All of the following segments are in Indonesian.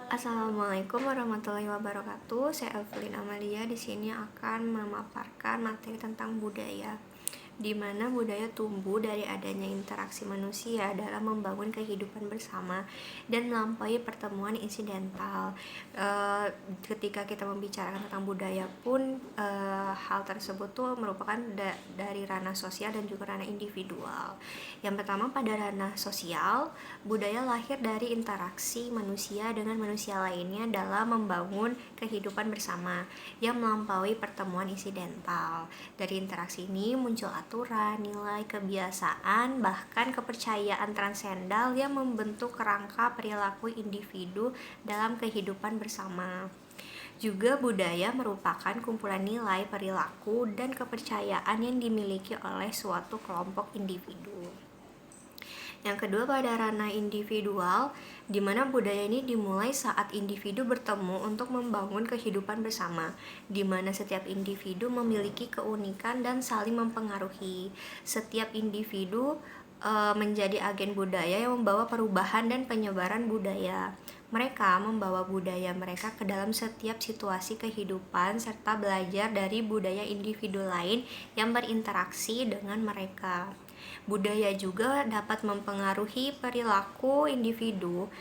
Assalamualaikum warahmatullahi wabarakatuh. Saya Evelyn Amalia di sini akan memaparkan materi tentang budaya, di mana budaya tumbuh dari adanya interaksi manusia dalam membangun kehidupan bersama dan melampaui pertemuan insidental. Ketika kita membicarakan tentang budaya pun, hal tersebut tuh merupakan dari ranah sosial dan juga ranah individual. Yang pertama, pada ranah sosial, budaya lahir dari interaksi manusia dengan manusia lainnya dalam membangun kehidupan bersama yang melampaui pertemuan insidental. Dari interaksi ini muncul aturan, nilai, kebiasaan, bahkan kepercayaan transendal yang membentuk kerangka perilaku individu dalam kehidupan bersama. Juga budaya merupakan kumpulan nilai, perilaku, dan kepercayaan yang dimiliki oleh suatu kelompok individu. Yang kedua, pada ranah individual, di mana budaya ini dimulai saat individu bertemu untuk membangun kehidupan bersama, di mana setiap individu memiliki keunikan dan saling mempengaruhi. Setiap individu menjadi agen budaya yang membawa perubahan dan penyebaran budaya. Mereka membawa budaya mereka ke dalam setiap situasi kehidupan serta belajar dari budaya individu lain yang berinteraksi dengan mereka. Budaya juga dapat mempengaruhi perilaku individu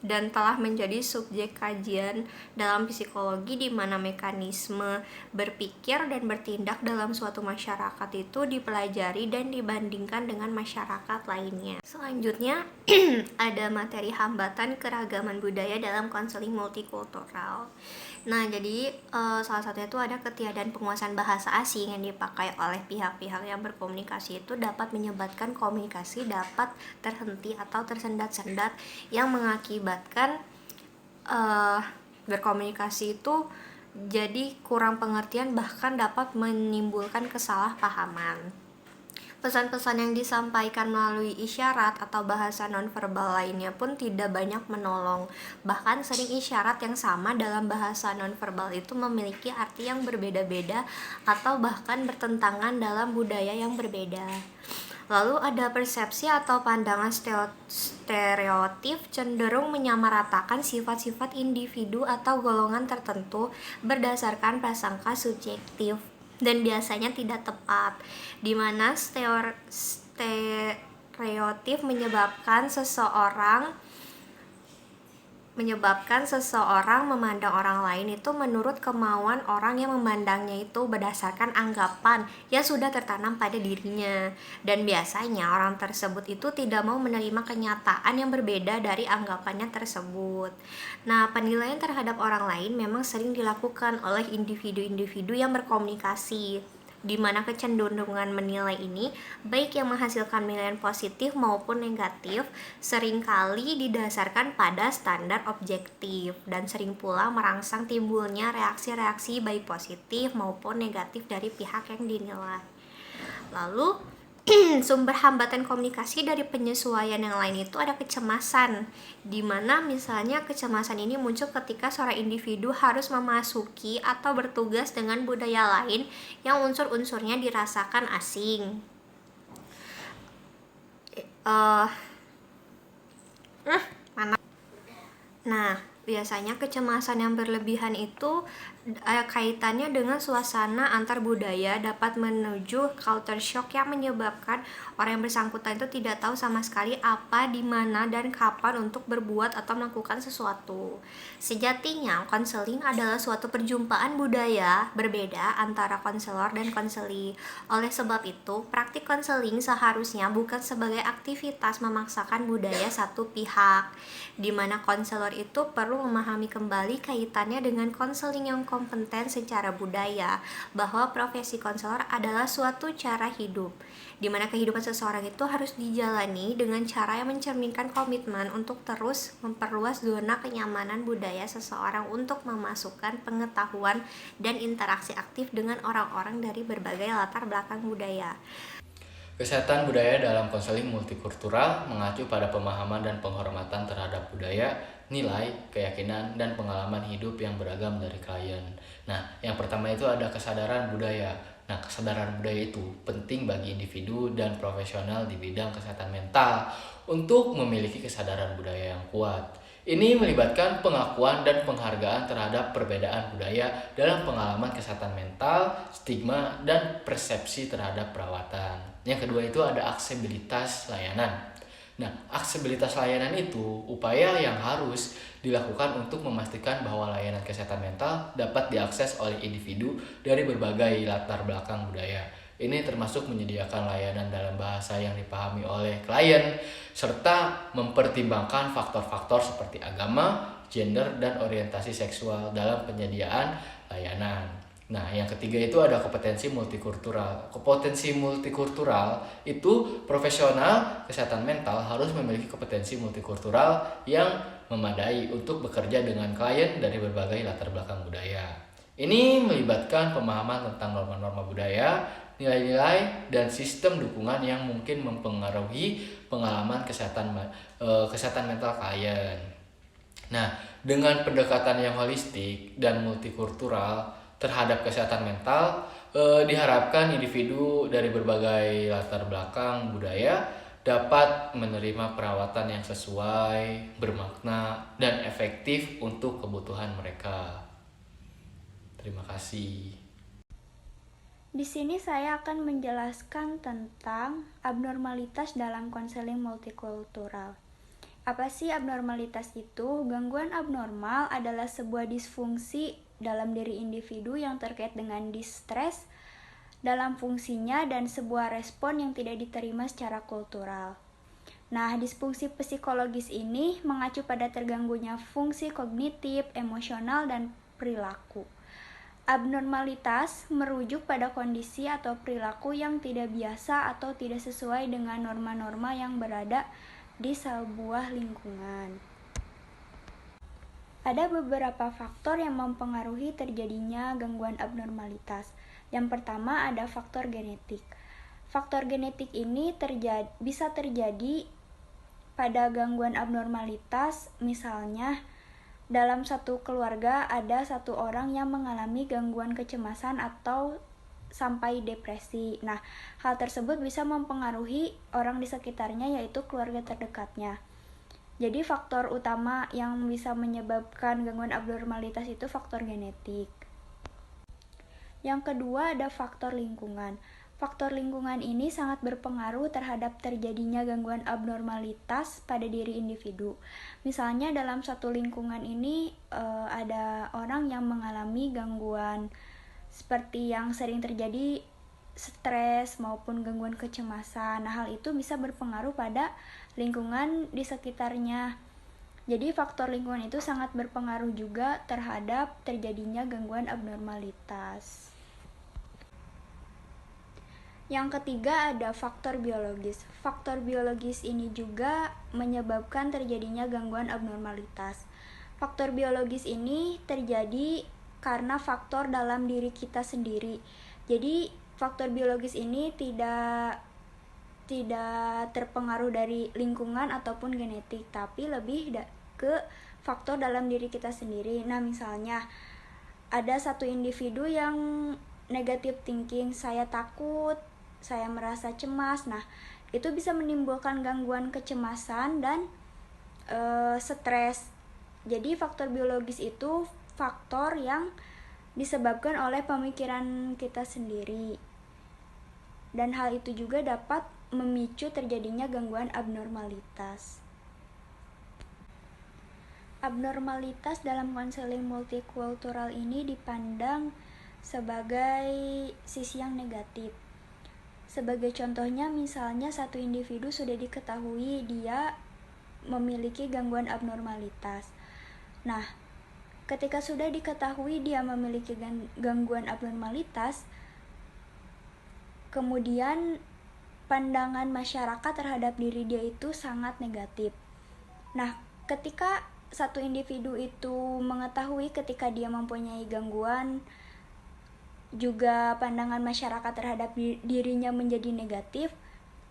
dan telah menjadi subjek kajian dalam psikologi, di mana mekanisme berpikir dan bertindak dalam suatu masyarakat itu dipelajari dan dibandingkan dengan masyarakat lainnya. Selanjutnya ada materi hambatan keragaman budaya dalam konseling multikultural. Nah, jadi salah satunya itu ada ketiadaan penguasaan bahasa asing yang dipakai oleh pihak-pihak yang berkomunikasi itu dapat menyebabkan komunikasi dapat terhenti atau tersendat-sendat yang mengakibatkan berkomunikasi itu jadi kurang pengertian, bahkan dapat menimbulkan kesalahpahaman. Pesan-pesan yang disampaikan melalui isyarat atau bahasa nonverbal lainnya pun tidak banyak menolong. Bahkan sering isyarat yang sama dalam bahasa nonverbal itu memiliki arti yang berbeda-beda atau bahkan bertentangan dalam budaya yang berbeda. Lalu ada persepsi atau pandangan stereotip cenderung menyamaratakan sifat-sifat individu atau golongan tertentu berdasarkan prasangka subjektif dan biasanya tidak tepat, di mana stereotip menyebabkan seseorang memandang orang lain itu menurut kemauan orang yang memandangnya itu berdasarkan anggapan yang sudah tertanam pada dirinya, dan biasanya orang tersebut itu tidak mau menerima kenyataan yang berbeda dari anggapannya tersebut. Nah, penilaian terhadap orang lain memang sering dilakukan oleh individu-individu yang berkomunikasi, di mana kecenderungan menilai ini, baik yang menghasilkan penilaian positif maupun negatif, seringkali didasarkan pada standar objektif dan sering pula merangsang timbulnya reaksi-reaksi baik positif maupun negatif dari pihak yang dinilai. Lalu sumber hambatan komunikasi dari penyesuaian yang lain itu ada kecemasan, di mana misalnya kecemasan ini muncul ketika seorang individu harus memasuki atau bertugas dengan budaya lain yang unsur-unsurnya dirasakan asing. Nah, biasanya kecemasan yang berlebihan itu kaitannya dengan suasana antar budaya dapat menuju culture shock yang menyebabkan orang yang bersangkutan itu tidak tahu sama sekali apa, di mana, dan kapan untuk berbuat atau melakukan sesuatu. Sejatinya, konseling adalah suatu perjumpaan budaya berbeda antara konselor dan konseli. Oleh sebab itu, praktik konseling seharusnya bukan sebagai aktivitas memaksakan budaya satu pihak, di mana konselor itu perlu memahami kembali kaitannya dengan konseling yang kompeten secara budaya, bahwa profesi konselor adalah suatu cara hidup, di mana kehidupan seseorang itu harus dijalani dengan cara yang mencerminkan komitmen untuk terus memperluas zona kenyamanan budaya seseorang untuk memasukkan pengetahuan dan interaksi aktif dengan orang-orang dari berbagai latar belakang budaya. Kesehatan budaya dalam konseling multikultural mengacu pada pemahaman dan penghormatan terhadap budaya, nilai, keyakinan, dan pengalaman hidup yang beragam dari klien. Nah, yang pertama itu ada kesadaran budaya. Nah, kesadaran budaya itu penting bagi individu dan profesional di bidang kesehatan mental untuk memiliki kesadaran budaya yang kuat. Ini melibatkan pengakuan dan penghargaan terhadap perbedaan budaya dalam pengalaman kesehatan mental, stigma, dan persepsi terhadap perawatan. Yang kedua itu ada aksesibilitas layanan. Nah, aksesibilitas layanan itu upaya yang harus dilakukan untuk memastikan bahwa layanan kesehatan mental dapat diakses oleh individu dari berbagai latar belakang budaya. Ini termasuk menyediakan layanan dalam bahasa yang dipahami oleh klien, serta mempertimbangkan faktor-faktor seperti agama, gender, dan orientasi seksual dalam penyediaan layanan. Nah, yang ketiga itu ada kompetensi multikultural. Kompetensi multikultural itu profesional kesehatan mental harus memiliki kompetensi multikultural yang memadai untuk bekerja dengan klien dari berbagai latar belakang budaya. Ini melibatkan pemahaman tentang norma-norma budaya, nilai-nilai, dan sistem dukungan yang mungkin mempengaruhi pengalaman kesehatan mental klien. Nah, dengan pendekatan yang holistik dan multikultural terhadap kesehatan mental, diharapkan individu dari berbagai latar belakang budaya dapat menerima perawatan yang sesuai, bermakna, dan efektif untuk kebutuhan mereka. Terima kasih. Di sini saya akan menjelaskan tentang abnormalitas dalam konseling multikultural. Apa sih abnormalitas itu? Gangguan abnormal adalah sebuah disfungsi dalam diri individu yang terkait dengan distres dalam fungsinya dan sebuah respon yang tidak diterima secara kultural. Nah, disfungsi psikologis ini mengacu pada terganggunya fungsi kognitif, emosional, dan perilaku. Abnormalitas merujuk pada kondisi atau perilaku yang tidak biasa atau tidak sesuai dengan norma-norma yang berada di sebuah lingkungan. Ada beberapa faktor yang mempengaruhi terjadinya gangguan abnormalitas. Yang pertama ada faktor genetik. Faktor genetik ini bisa terjadi pada gangguan abnormalitas, misalnya dalam satu keluarga ada satu orang yang mengalami gangguan kecemasan atau sampai depresi. Nah, hal tersebut bisa mempengaruhi orang di sekitarnya, yaitu keluarga terdekatnya. Jadi faktor utama yang bisa menyebabkan gangguan abnormalitas itu faktor genetik. Yang kedua ada faktor lingkungan. Faktor lingkungan ini sangat berpengaruh terhadap terjadinya gangguan abnormalitas pada diri individu. Misalnya dalam satu lingkungan ini ada orang yang mengalami gangguan seperti yang sering terjadi stres maupun gangguan kecemasan. Nah, hal itu bisa berpengaruh pada lingkungan di sekitarnya. Jadi faktor lingkungan itu sangat berpengaruh juga terhadap terjadinya gangguan abnormalitas. Yang ketiga ada faktor biologis. Faktor biologis ini juga menyebabkan terjadinya gangguan abnormalitas. Faktor biologis ini terjadi karena faktor dalam diri kita sendiri. Jadi faktor biologis ini tidak terpengaruh dari lingkungan ataupun genetik, tapi lebih ke faktor dalam diri kita sendiri. Nah, misalnya ada satu individu yang negative thinking, saya takut, saya merasa cemas. Nah, itu bisa menimbulkan gangguan kecemasan dan stres. Jadi faktor biologis itu faktor yang disebabkan oleh pemikiran kita sendiri. Dan hal itu juga dapat memicu terjadinya gangguan abnormalitas. Abnormalitas dalam konseling multikultural ini dipandang sebagai sisi yang negatif. Sebagai contohnya, misalnya satu individu sudah diketahui dia memiliki gangguan abnormalitas. Nah, ketika sudah diketahui dia memiliki gangguan abnormalitas, kemudian pandangan masyarakat terhadap diri dia itu sangat negatif. Nah, ketika satu individu itu mengetahui ketika dia mempunyai gangguan, juga pandangan masyarakat terhadap dirinya menjadi negatif,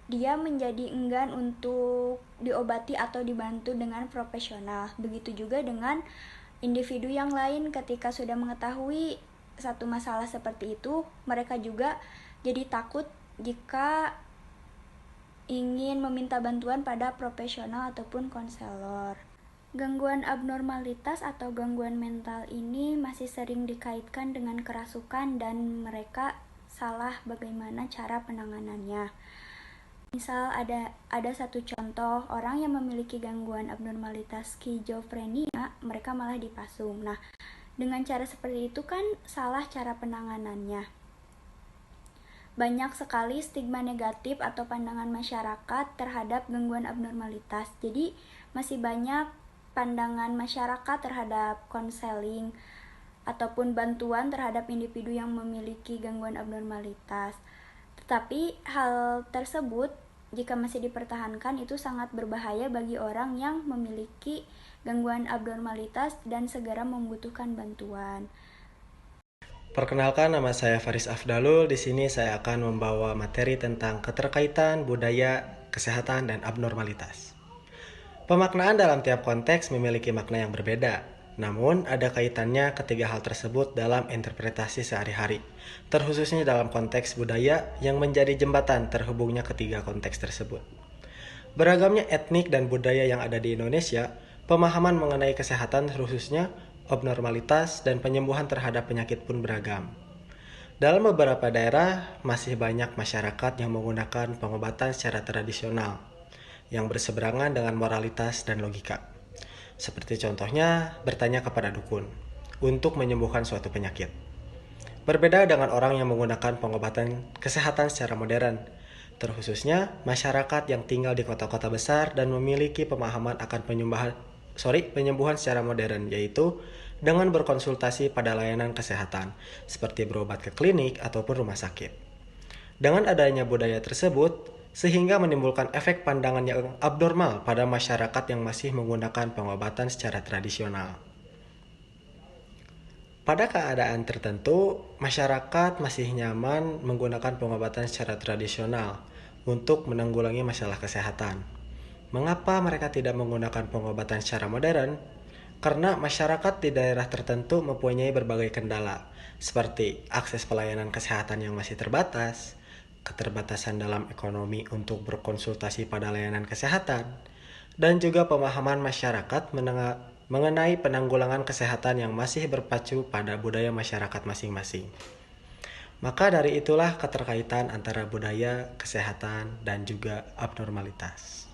dia menjadi enggan untuk diobati atau dibantu dengan profesional. Begitu juga dengan individu yang lain, ketika sudah mengetahui satu masalah seperti itu, mereka juga jadi takut jika ingin meminta bantuan pada profesional ataupun konselor. Gangguan abnormalitas atau gangguan mental ini masih sering dikaitkan dengan kerasukan dan mereka salah bagaimana cara penanganannya. Misal ada satu contoh, orang yang memiliki gangguan abnormalitas skizofrenia, mereka malah dipasung. Nah, dengan cara seperti itu kan salah cara penanganannya. Banyak sekali stigma negatif atau pandangan masyarakat terhadap gangguan abnormalitas. Jadi, masih banyak pandangan masyarakat terhadap konseling ataupun bantuan terhadap individu yang memiliki gangguan abnormalitas. Tetapi hal tersebut jika masih dipertahankan itu sangat berbahaya bagi orang yang memiliki gangguan abnormalitas dan segera membutuhkan bantuan. Perkenalkan, nama saya Faris Afdalul. Di sini saya akan membawa materi tentang keterkaitan budaya, kesehatan, dan abnormalitas. Pemaknaan dalam tiap konteks memiliki makna yang berbeda. Namun, ada kaitannya ketiga hal tersebut dalam interpretasi sehari-hari, terkhususnya dalam konteks budaya yang menjadi jembatan terhubungnya ketiga konteks tersebut. Beragamnya etnik dan budaya yang ada di Indonesia, pemahaman mengenai kesehatan khususnya abnormalitas dan penyembuhan terhadap penyakit pun beragam. Dalam beberapa daerah, masih banyak masyarakat yang menggunakan pengobatan secara tradisional, yang berseberangan dengan moralitas dan logika. Seperti contohnya, bertanya kepada dukun untuk menyembuhkan suatu penyakit. Berbeda dengan orang yang menggunakan pengobatan kesehatan secara modern, terkhususnya masyarakat yang tinggal di kota-kota besar dan memiliki pemahaman akan penyembuhan secara modern, yaitu dengan berkonsultasi pada layanan kesehatan, seperti berobat ke klinik ataupun rumah sakit. Dengan adanya budaya tersebut, sehingga menimbulkan efek pandangan yang abnormal pada masyarakat yang masih menggunakan pengobatan secara tradisional. Pada keadaan tertentu, masyarakat masih nyaman menggunakan pengobatan secara tradisional untuk menanggulangi masalah kesehatan. Mengapa mereka tidak menggunakan pengobatan secara modern? Karena masyarakat di daerah tertentu mempunyai berbagai kendala, seperti akses pelayanan kesehatan yang masih terbatas, keterbatasan dalam ekonomi untuk berkonsultasi pada layanan kesehatan, dan juga pemahaman masyarakat mengenai penanggulangan kesehatan yang masih berpacu pada budaya masyarakat masing-masing. Maka dari itulah keterkaitan antara budaya, kesehatan, dan juga abnormalitas.